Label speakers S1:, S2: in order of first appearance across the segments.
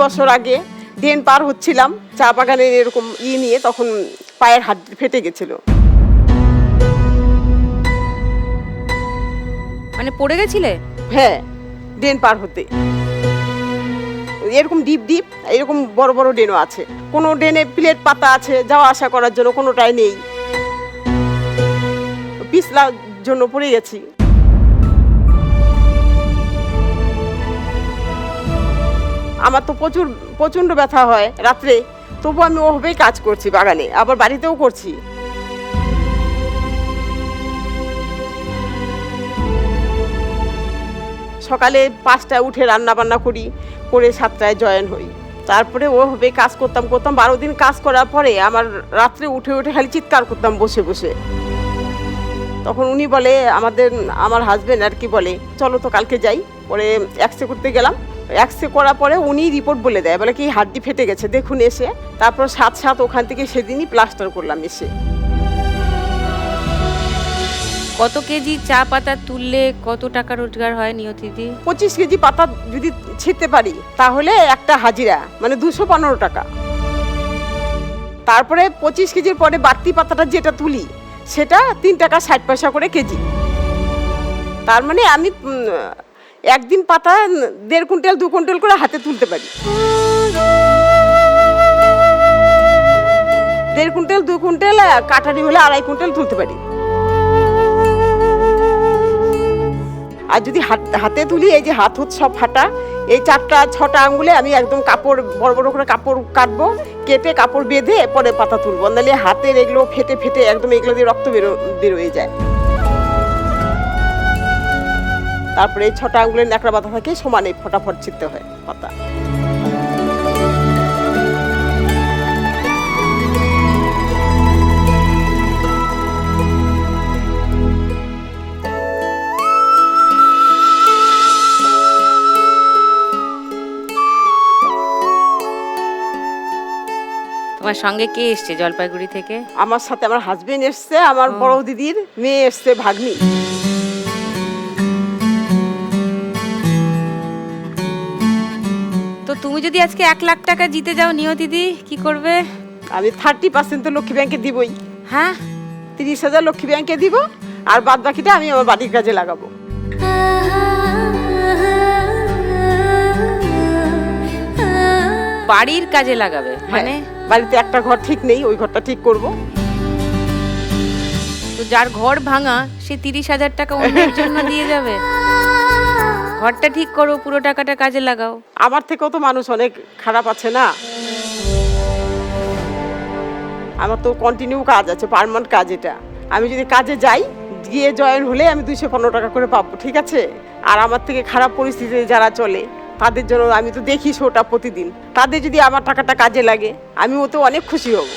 S1: বছর আগে ড্রেন পার হচ্ছিলাম চা বাগানের এরকম নিয়ে, তখন পায়ের হাত ফেটে গেছিল।
S2: মানে পড়ে গেছিলে?
S1: হ্যাঁ, ড্রেন পার হতে এরকম ডিপ ডিপ এরকম বড় বড় ড্রেনও আছে। কোনো ড্রেনে প্লেট পাতা আছে যাওয়া আসা করার জন্য, কোনোটাই নেই। পিছলার জন্য পড়ে গেছি। আমার তো প্রচণ্ড ব্যথা হয় রাত্রে, তবু আমি ওভাবেই কাজ করছি বাগানে, আবার বাড়িতেও করছি। সকালে 5টায় উঠে রান্না বান্না করি, করে 7টায় জয়েন হই। তারপরে ওভাবে কাজ করতাম 12 দিন কাজ করার পরে আমার রাত্রে উঠে খালি চিৎকার করতাম বসে বসে। তখন উনি বলে, আমার হাজবেন্ড আর কি বলে, চলো তো কালকে যাই। পরে এক্সরে করতে গেলাম। এক্সরে করার পরে উনি রিপোর্ট বলে দেয়, বলে কি হাড্ডি ফেটে গেছে, দেখুন এসে। তারপর 7 ওখান থেকে সেদিনই প্লাস্টার করলাম এসে।
S2: কত কেজি চা পাতা তুললে কত টাকা রোজগার হয় নিয়তিদি?
S1: 25 কেজি পাতা যদি ছিঁড়তে পারি তাহলে একটা হাজিরা মানে 215 টাকা। তারপরে 25 কেজির পরে বাড়তি পাতাটা যেটা তুলি সেটা 3 টাকা 60 পয়সা করে কেজি। তার মানে আমি একদিন পাতা 1.5 কুইন্টাল 2 কুইন্টাল করে হাতে তুলতে পারি। 1.5 কুইন্টাল 2 কুইন্টাল, কাটারি হলে 2.5 কুইন্টাল তুলতে পারি। আর যদি হাতে তুলি, এই যে হাত সব ফাটা, এই 4টা 6টা আঙ্গুলে আমি একদম কাপড় বড় বড় করে কাপড় কাটবো, কেটে কাপড় বেঁধে পরে পাতা তুলবো, নাহলে হাতের এগুলো ফেটে একদম এগুলো দিয়ে রক্ত বেরোয় যায়। তারপরে এই 6টা আঙ্গুলের ন্যাকড়া বাঁধা থাকে, সমানে ফটাফট ছিঁড়তে হয় পাতা।
S2: তোমার সঙ্গে কে এসছে জলপাইগুড়ি থেকে?
S1: আমার সাথে আমার হাজবেন্ড এসছে, আমার বড় দিদির মেয়ে এসছে, ভাগ্নি।
S2: তো তুমি যদি আজকে 1 লাখ টাকা জিতে যাও নিয়তিদি, কি করবে?
S1: আমি 30% তো লক্ষ্মী ব্যাংকে দিবই।
S2: হ্যাঁ,
S1: 30,000 লক্ষ্মী ব্যাংকে দিব, আর বাদ বাকিটা আমি আমার বাড়ির কাজে লাগাবো।
S2: বাড়ির কাজে লাগাবে? মানে
S1: বাড়িতে একটা ঘর ঠিক নেই, ওই ঘরটা ঠিক করব।
S2: তো যার ঘর ভাঙা সে 30,000 টাকা অন্যের জন্য দিয়ে যাবে? ঘরটা ঠিক করো, পুরো টাকাটা কাজে লাগাও।
S1: আমার থেকেও তো মানুষ অনেক খারাপ আছে না। আমার তো কন্টিনিউ কাজ আছে, পার্মানেন্ট কাজ এটা। আমি যদি কাজে যাই, গিয়ে জয়েন হলে আমি 215 টাকা করে পাবো, ঠিক আছে? আর আমার থেকে খারাপ পরিস্থিতিতে যারা চলে তাদের জন্য আমি তো দেখি শোটা প্রতিদিন, তাদের যদি আমার টাকাটা কাজে লাগে আমি ওতে অনেক খুশি হব।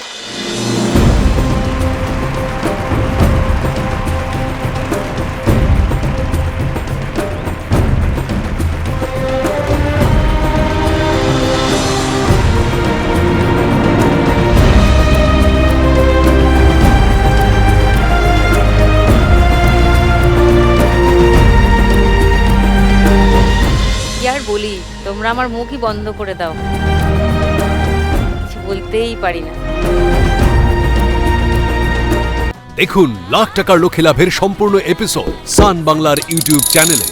S2: বলি, তোমরা আমার মুখই বন্ধ করে দাও, কিছু বলতেই পারি না।
S3: দেখুন লাখ টাকার লক্ষ্যে লাভের সম্পূর্ণ এপিসোড সান বাংলার ইউটিউব চ্যানেলে।